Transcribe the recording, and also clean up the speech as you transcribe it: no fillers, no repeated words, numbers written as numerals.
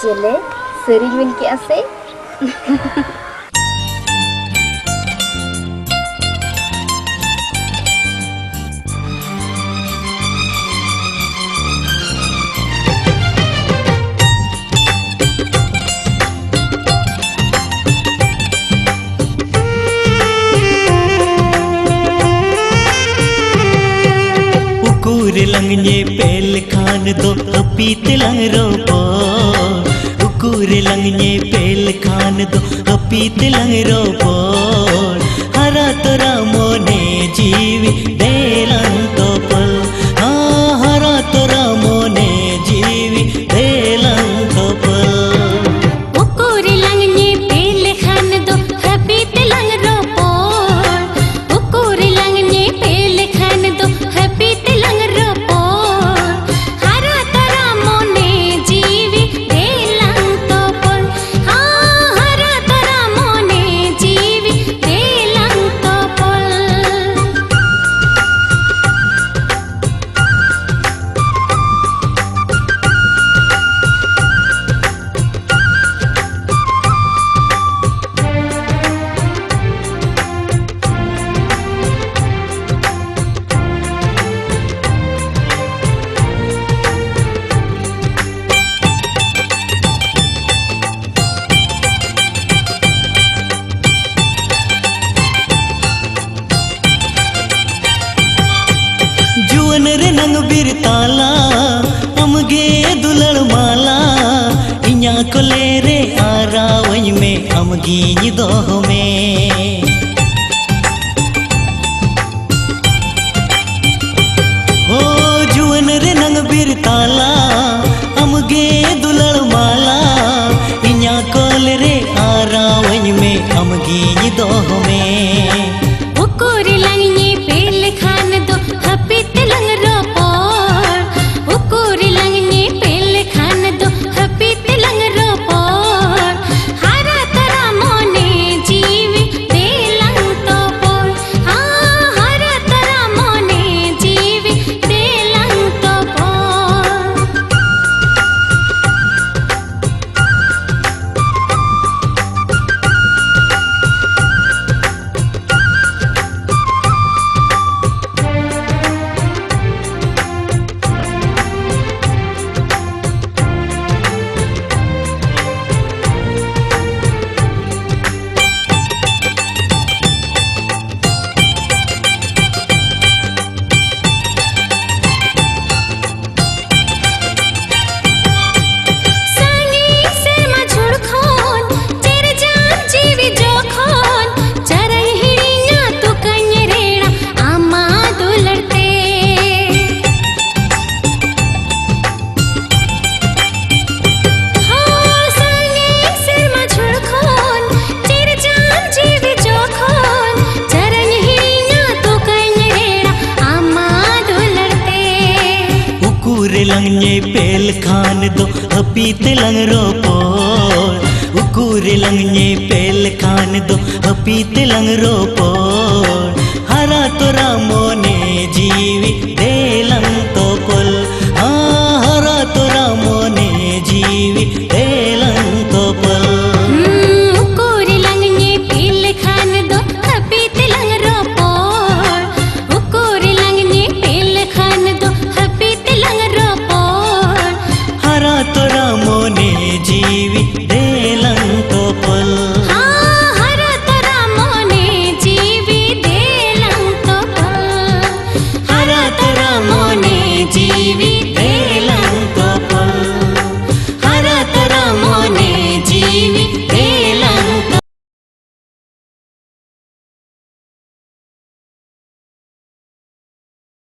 चले सरी मिल के आसे लंगने पेल खान दो पीत लंग रोपो उकुर लंगने पेल खान दो पीत लंग रोपो हरा तोरा मोने जीवी देलन तो पल हाँ हरा तोरा मोने जीवी देलन तो पल उकुर लंगने पेल खान दो पीत लंग रोपो उकुर लंगने पेल खान दो पीत लंग रोपो हरा तोरा मोने जीवी देलन तो पल हाँ हरा तोरा मोने जीवी देलन तो पल जुवन रे नंग बिरताला अमगे दुलड़ माला इन्या को ले रे आरा वही में अमगी दोह में हो जुवन रे नंग बिरताला अमगे दुलड़ माला इन्या को ले रे आरा वही में अमगी दोह में उकुर लंगने पेल खान दो पीत लंग रोपो उकुर लंगने पेल खान दो पीत लंग रोपो हरा तोरा मोने जीवी देलन तो पल हाँ हरा तोरा मोने जीवी देलन तो पल लंगने पेल खान दो पीत लंग रोपो उकुर लंगने पेल खान दो पीत लंग रोपो हरा तोरा मोने जीवी